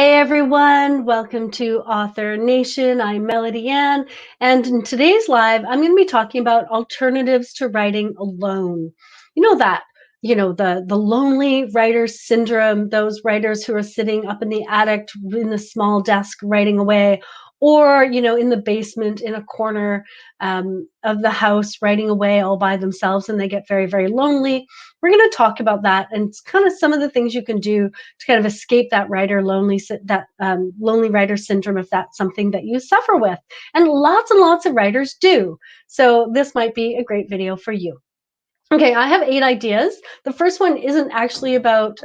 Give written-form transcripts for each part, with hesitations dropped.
Hey everyone, welcome to Author Nation. I'm Melody Ann, and in today's live, I'm going to be talking about alternatives to writing alone. You know that, the lonely writer syndrome, those writers who are sitting up in the attic in the small desk writing away, or, in the basement in a corner of the house writing away all by themselves, and they get very, very lonely. We're going to talk about that and it's kind of some of the things you can do to kind of escape that lonely writer syndrome if that's something that you suffer with. And lots of writers do. So this might be a great video for you. Okay, I have 8 ideas. The first one isn't actually about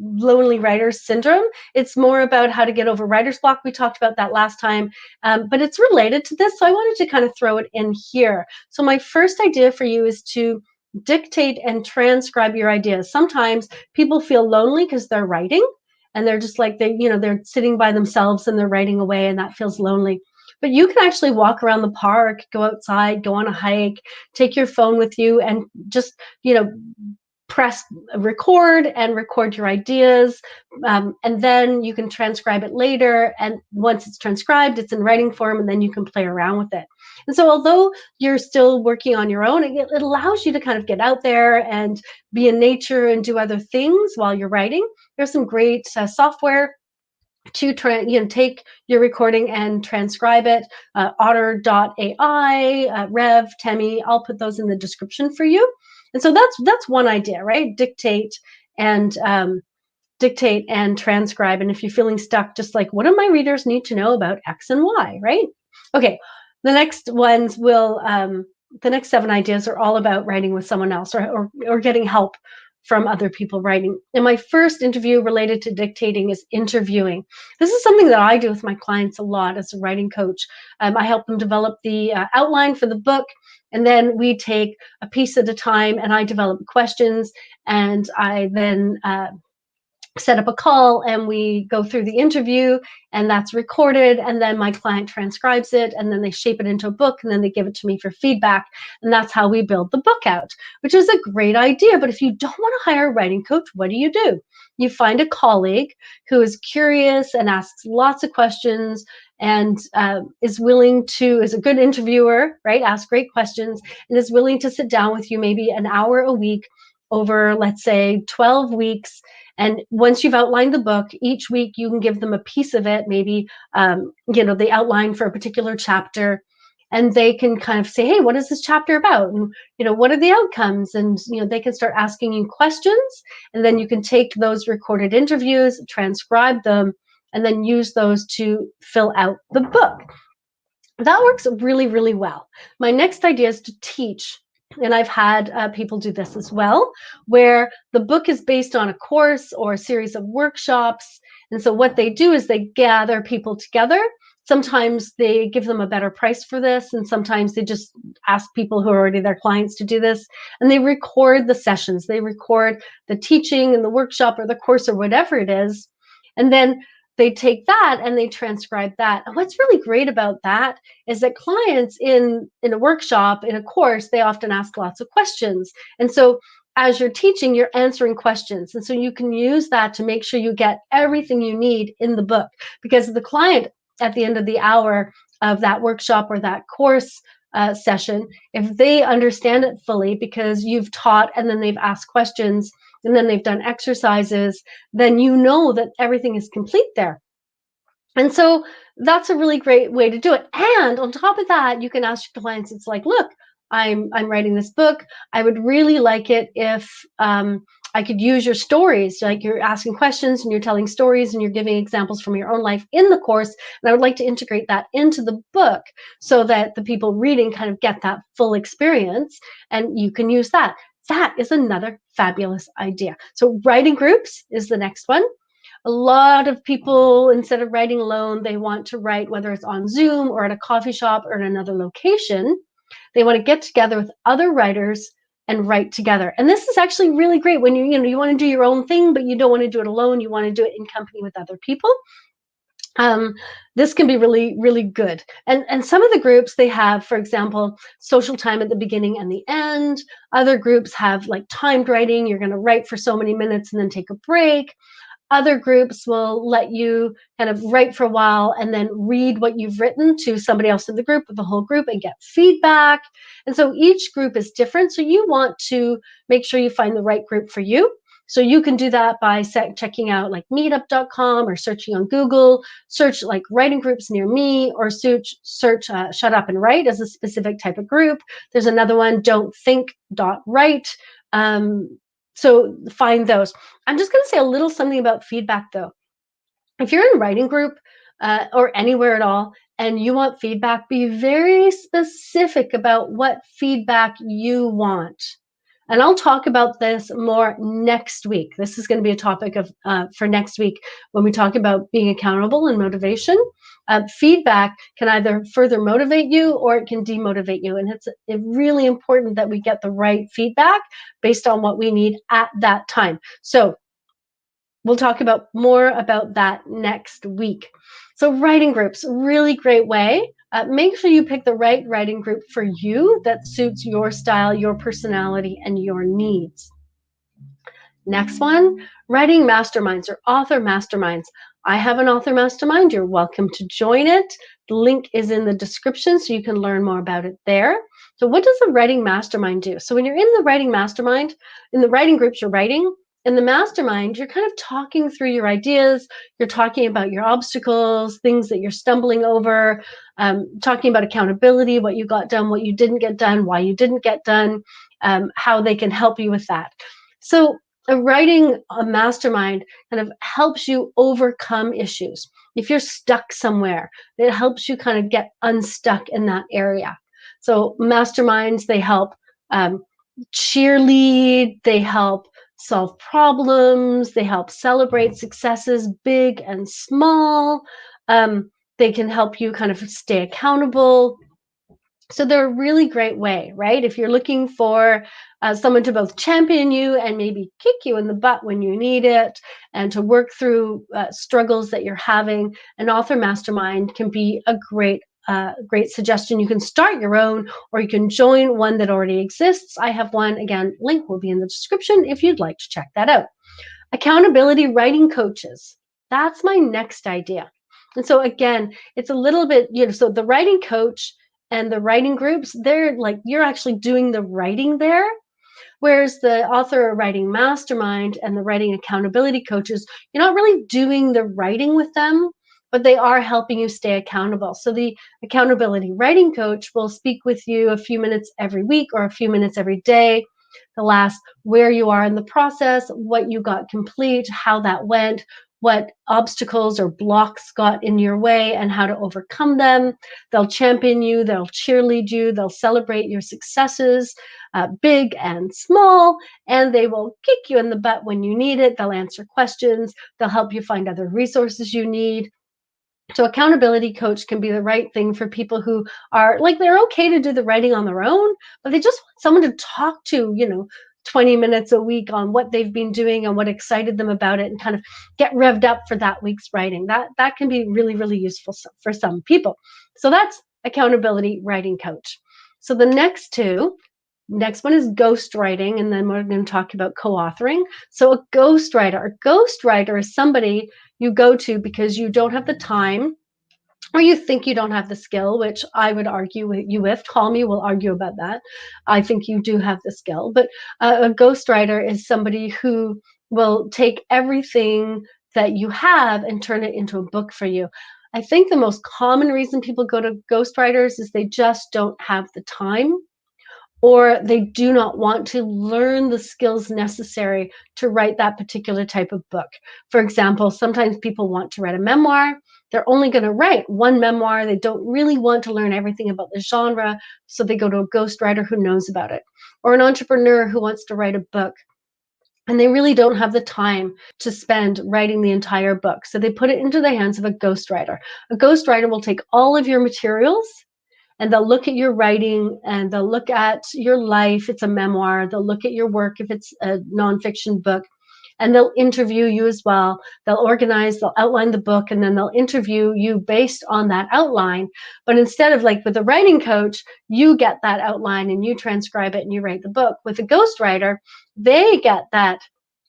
lonely writer syndrome. It's more about how to get over writer's block. We talked about that last time, but it's related to this, so I wanted to kind of throw it in here. So my first idea for you is to dictate and transcribe your ideas. Sometimes people feel lonely because they're writing and they're just like they're sitting by themselves and they're writing away, and that feels lonely. But you can actually walk around the park, go outside, go on a hike, take your phone with you, and just press record and record your ideas, and then you can transcribe it later, and once it's transcribed, it's in writing form, and then you can play around with it. And so although you're still working on your own, it allows you to kind of get out there and be in nature and do other things while you're writing. There's some great software to take your recording and transcribe it. Otter.ai, Rev, Temi, I'll put those in the description for you. And so that's one idea, right? Dictate and transcribe. And if you're feeling stuck, just like, what do my readers need to know about X and Y, right? Okay, the next ones will, the next 7 ideas are all about writing with someone else or getting help from other people writing. And my first interview related to dictating is interviewing. This is something that I do with my clients a lot as a writing coach. I help them develop the outline for the book, and then we take a piece at a time and I develop questions, and I then set up a call and we go through the interview, and that's recorded, and then my client transcribes it, and then they shape it into a book, and then they give it to me for feedback, and that's how we build the book out, which is a great idea. But if you don't want to hire a writing coach, what do? You find a colleague who is curious and asks lots of questions and is a good interviewer, right? Ask great questions and is willing to sit down with you maybe an hour a week over, let's say, 12 weeks. And once you've outlined the book, each week you can give them a piece of it, maybe, the outline for a particular chapter, and they can kind of say, hey, what is this chapter about? And, what are the outcomes? And, they can start asking you questions, and then you can take those recorded interviews, transcribe them, and then use those to fill out the book. That works really, really well. My next idea is to teach. And I've had people do this as well, where the book is based on a course or a series of workshops. And so what they do is they gather people together. Sometimes they give them a better price for this, and sometimes they just ask people who are already their clients to do this, and they record the sessions. They record the teaching and the workshop or the course or whatever it is, and then they take that and they transcribe that. And what's really great about that is that clients in a workshop, in a course, they often ask lots of questions. And so as you're teaching, you're answering questions. And so you can use that to make sure you get everything you need in the book, because the client at the end of the hour of that workshop or that course session, if they understand it fully because you've taught and then they've asked questions and then they've done exercises, then you know that everything is complete there. And so that's a really great way to do it. And on top of that, you can ask your clients, it's like, look, I'm writing this book. I would really like it if I could use your stories. Like, you're asking questions and you're telling stories and you're giving examples from your own life in the course. And I would like to integrate that into the book so that the people reading kind of get that full experience, and you can use that. That is another fabulous idea. So writing groups is the next one. A lot of people, instead of writing alone, they want to write, whether it's on Zoom or at a coffee shop or in another location. They want to get together with other writers and write together. And this is actually really great when you want to do your own thing, but you don't want to do it alone. You want to do it in company with other people. This can be really, really good. And some of the groups, they have, for example, social time at the beginning and the end. Other groups have like timed writing. You're going to write for so many minutes and then take a break. Other groups will let you kind of write for a while and then read what you've written to somebody else in the group, or the whole group, and get feedback. And so each group is different. So you want to make sure you find the right group for you. So you can do that by checking out like meetup.com, or searching on Google, search like writing groups near me, or search Shut Up and Write as a specific type of group. There's another one, don't think.write. So find those. I'm just going to say a little something about feedback though. If you're in a writing group or anywhere at all, and you want feedback, be very specific about what feedback you want. And I'll talk about this more next week. This is going to be a topic of for next week when we talk about being accountable and motivation. Feedback can either further motivate you or it can demotivate you. And it's really important that we get the right feedback based on what we need at that time. So we'll talk about more about that next week. So writing groups, really great way. Make sure you pick the right writing group for you that suits your style, your personality, and your needs. Next one, writing masterminds or author masterminds. I have an author mastermind. You're welcome to join it. The link is in the description so you can learn more about it there. So what does a writing mastermind do? So when you're in the writing mastermind, in the writing groups you're writing, in the mastermind, you're kind of talking through your ideas. You're talking about your obstacles, things that you're stumbling over, talking about accountability, what you got done, what you didn't get done, why you didn't get done, how they can help you with that. So writing a mastermind kind of helps you overcome issues. If you're stuck somewhere, it helps you kind of get unstuck in that area. So masterminds, they help cheerlead, they help solve problems, they help celebrate successes, big and small. They can help you kind of stay accountable. So they're a really great way, right? If you're looking for someone to both champion you and maybe kick you in the butt when you need it, and to work through struggles that you're having, an author mastermind can be a great suggestion. You can start your own, or you can join one that already exists. I have one, again, link will be in the description if you'd like to check that out. Accountability writing coaches. That's my next idea. And so again, it's a little bit, so the writing coach and the writing groups, they're like, you're actually doing the writing there. Whereas the author writing mastermind and the writing accountability coaches, you're not really doing the writing with them, but they are helping you stay accountable. So the accountability writing coach will speak with you a few minutes every week or a few minutes every day. They'll ask where you are in the process, what you got complete, how that went, what obstacles or blocks got in your way, and how to overcome them. They'll champion you, they'll cheerlead you, they'll celebrate your successes, big and small, and they will kick you in the butt when you need it. They'll answer questions, they'll help you find other resources you need. So accountability coach can be the right thing for people who are like, they're okay to do the writing on their own, but they just want someone to talk to, 20 minutes a week on what they've been doing and what excited them about it, and kind of get revved up for that week's writing. That can be really, really useful for some people. So that's accountability writing coach. So the next one is ghostwriting, and then we're going to talk about co-authoring. So a ghostwriter is somebody you go to because you don't have the time, or you think you don't have the skill, which I would argue with you with. Call me, we'll argue about that. I think you do have the skill. But a ghostwriter is somebody who will take everything that you have and turn it into a book for you. I think the most common reason people go to ghostwriters is they just don't have the time, or they do not want to learn the skills necessary to write that particular type of book. For example, sometimes people want to write a memoir. They're only going to write one memoir. They don't really want to learn everything about the genre, so they go to a ghostwriter who knows about it. Or an entrepreneur who wants to write a book, and they really don't have the time to spend writing the entire book. So they put it into the hands of a ghostwriter. A ghostwriter will take all of your materials, and they'll look at your writing, and they'll look at your life. It's a memoir. They'll look at your work if it's a nonfiction book, and they'll interview you as well. They'll organize, they'll outline the book, and then they'll interview you based on that outline. But instead of like with a writing coach, you get that outline and you transcribe it and you write the book. With a ghostwriter, they get that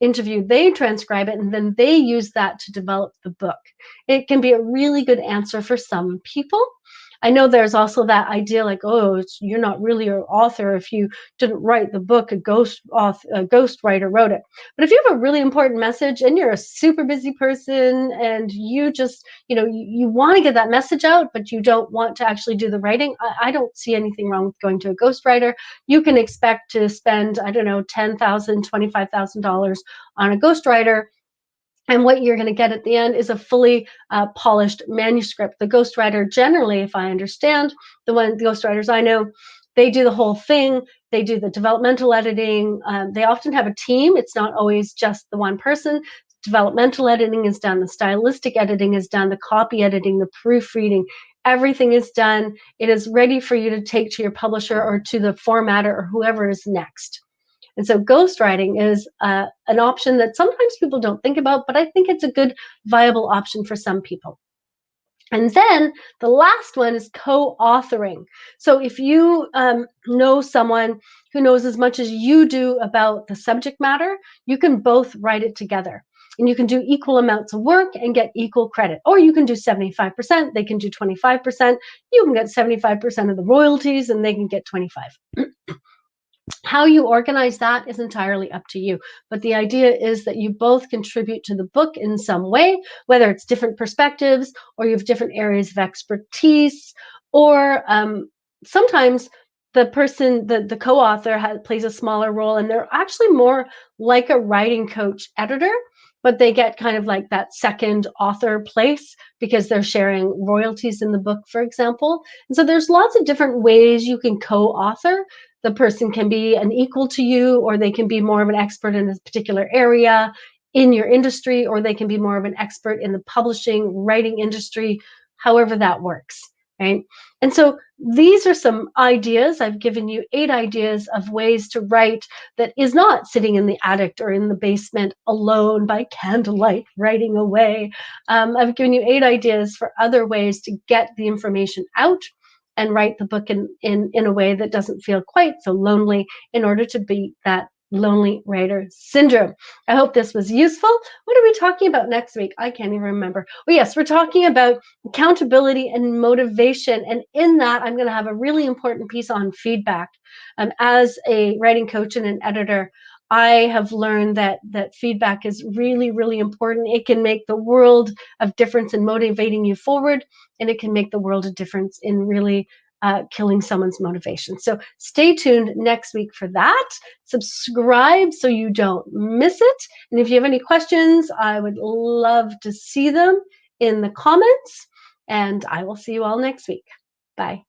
interview, they transcribe it, and then they use that to develop the book. It can be a really good answer for some people. I know there's also that idea like, oh, you're not really an author if you didn't write the book, a ghostwriter wrote it. But if you have a really important message and you're a super busy person and you just, you want to get that message out, but you don't want to actually do the writing, I don't see anything wrong with going to a ghostwriter. You can expect to spend, I don't know, $10,000, $25,000 on a ghostwriter. And what you're going to get at the end is a fully polished manuscript. The ghostwriter generally, if I understand, the ghostwriters I know, they do the whole thing. They do the developmental editing. They often have a team. It's not always just the one person. Developmental editing is done. The stylistic editing is done. The copy editing, the proofreading, everything is done. It is ready for you to take to your publisher or to the formatter or whoever is next. And so ghostwriting is an option that sometimes people don't think about, but I think it's a good, viable option for some people. And then the last one is co-authoring. So if you know someone who knows as much as you do about the subject matter, you can both write it together. And you can do equal amounts of work and get equal credit. Or you can do 75%, they can do 25%. You can get 75% of the royalties and they can get 25%. How you organize that is entirely up to you. But the idea is that you both contribute to the book in some way, whether it's different perspectives or you have different areas of expertise, or sometimes the person, the co-author plays a smaller role and they're actually more like a writing coach editor, but they get kind of like that second author place because they're sharing royalties in the book, for example. And so there's lots of different ways you can co-author. The person can be an equal to you, or they can be more of an expert in a particular area in your industry, or they can be more of an expert in the publishing, writing industry, however that works, right? And so these are some ideas. I've given you 8 ideas of ways to write that is not sitting in the attic or in the basement alone by candlelight writing away. I've given you 8 ideas for other ways to get the information out and write the book in a way that doesn't feel quite so lonely in order to beat that lonely writer syndrome. I hope this was useful. What are we talking about next week? I can't even remember. Oh yes, we're talking about accountability and motivation. And in that, I'm going to have a really important piece on feedback. As a writing coach and an editor, I have learned that feedback is really, really important. It can make the world of difference in motivating you forward, and it can make the world of difference in really killing someone's motivation. So stay tuned next week for that. Subscribe so you don't miss it. And if you have any questions, I would love to see them in the comments. And I will see you all next week. Bye.